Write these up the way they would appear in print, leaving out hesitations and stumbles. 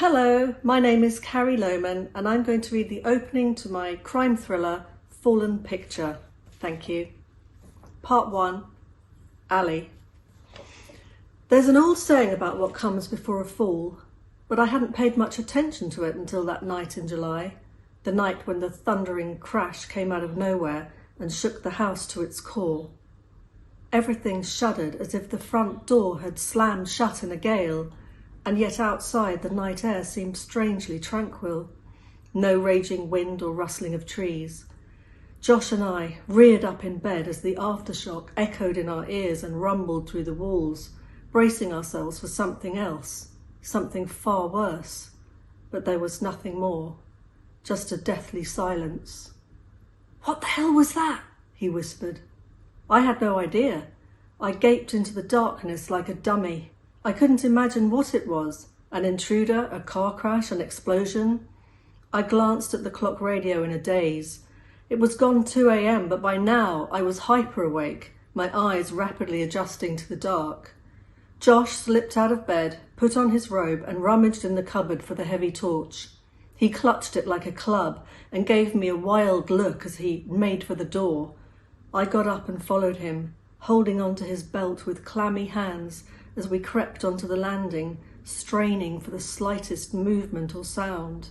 Hello, my name is Carrie Loman and I'm going to read the opening to my crime thriller, Fallen Picture. Thank you. Part 1, Alley. There's an old saying about what comes before a fall, but I hadn't paid much attention to it until that night in July, the night when the thundering crash came out of nowhere and shook the house to its core. Everything shuddered as if the front door had slammed shut in a gale, and yet outside the night air seemed strangely tranquil. No raging wind or rustling of trees. Josh and I reared up in bed as the aftershock echoed in our ears and rumbled through the walls, bracing ourselves for something else, something far worse. But there was nothing more, just a deathly silence. "What the hell was that?" he whispered. I had no idea. I gaped into the darkness like a dummy. I couldn't imagine what it was. An intruder, a car crash, an explosion. I glanced at the clock radio in a daze. It was gone 2 a.m, but by now I was hyper awake, my eyes rapidly adjusting to the dark. Josh slipped out of bed, put on his robe and rummaged in the cupboard for the heavy torch. He clutched it like a club and gave me a wild look as he made for the door. I got up and followed him, holding onto his belt with clammy hands as we crept onto the landing, straining for the slightest movement or sound.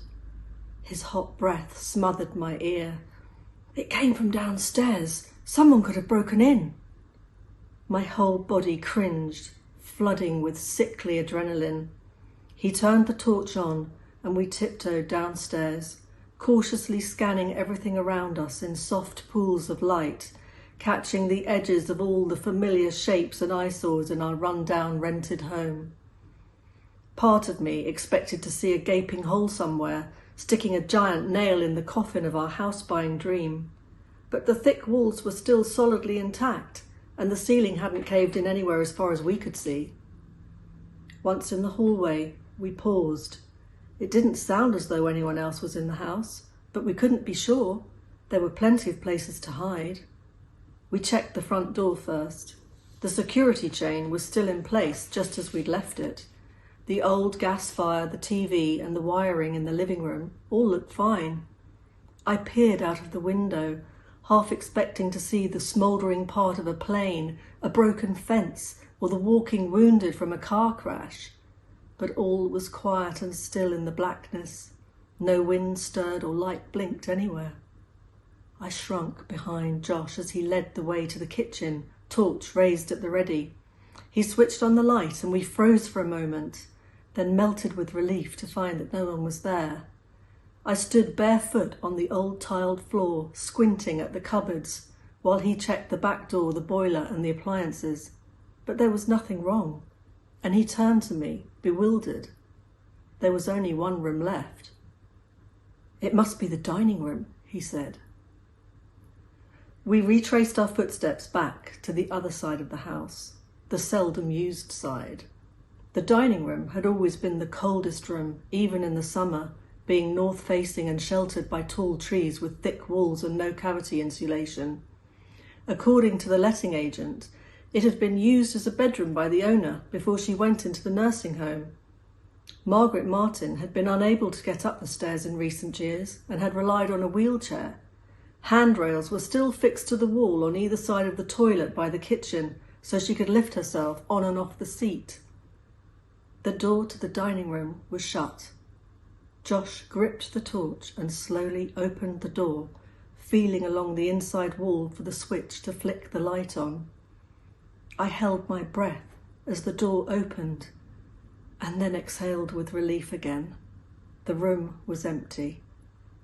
His hot breath smothered my ear. "It came from downstairs. Someone could have broken in." My whole body cringed, flooding with sickly adrenaline. He turned the torch on and we tiptoed downstairs, cautiously scanning everything around us in soft pools of light, catching the edges of all the familiar shapes and eyesores in our run-down rented home. Part of me expected to see a gaping hole somewhere, sticking a giant nail in the coffin of our house-buying dream. But the thick walls were still solidly intact, and the ceiling hadn't caved in anywhere as far as we could see. Once in the hallway, we paused. It didn't sound as though anyone else was in the house, but we couldn't be sure. There were plenty of places to hide. We checked the front door first. The security chain was still in place just as we'd left it. The old gas fire, the TV and the wiring in the living room all looked fine. I peered out of the window, half expecting to see the smouldering part of a plane, a broken fence, or the walking wounded from a car crash. But all was quiet and still in the blackness. No wind stirred or light blinked anywhere. I shrunk behind Josh as he led the way to the kitchen, torch raised at the ready. He switched on the light and we froze for a moment, then melted with relief to find that no one was there. I stood barefoot on the old tiled floor, squinting at the cupboards, while he checked the back door, the boiler and the appliances. But there was nothing wrong, and he turned to me, bewildered. There was only one room left. "It must be the dining room," he said. We retraced our footsteps back to the other side of the house, the seldom used side. The dining room had always been the coldest room, even in the summer, being north-facing and sheltered by tall trees with thick walls and no cavity insulation. According to the letting agent, it had been used as a bedroom by the owner before she went into the nursing home. Margaret Martin had been unable to get up the stairs in recent years and had relied on a wheelchair. Handrails were still fixed to the wall on either side of the toilet by the kitchen, so she could lift herself on and off the seat. The door to the dining room was shut. Josh gripped the torch and slowly opened the door, feeling along the inside wall for the switch to flick the light on. I held my breath as the door opened, and then exhaled with relief again. The room was empty.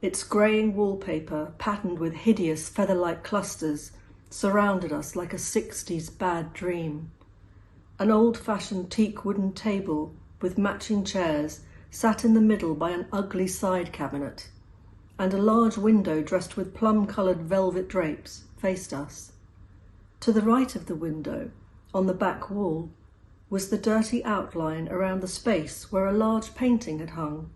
Its greying wallpaper, patterned with hideous feather-like clusters, surrounded us like a 60s bad dream. An old-fashioned teak wooden table with matching chairs sat in the middle by an ugly side cabinet, and a large window dressed with plum-coloured velvet drapes faced us. To the right of the window, on the back wall, was the dirty outline around the space where a large painting had hung.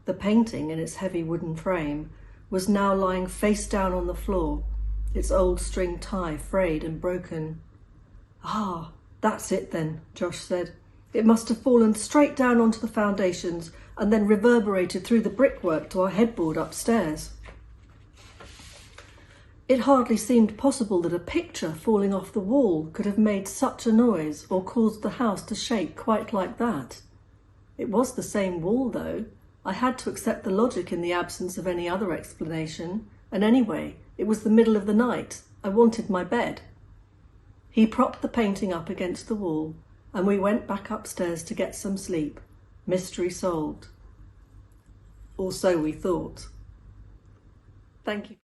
The painting, in its heavy wooden frame, was now lying face down on the floor, its old string tie frayed and broken. "Ah, that's it then," Josh said. "It must have fallen straight down onto the foundations, and then reverberated through the brickwork to our headboard upstairs. It hardly seemed possible that a picture falling off the wall could have made such a noise or caused the house to shake quite like that. It was the same wall, though. I had to accept the logic in the absence of any other explanation, and anyway, it was the middle of the night. I wanted my bed. He propped the painting up against the wall, and we went back upstairs to get some sleep. Mystery solved. Or so we thought. Thank you.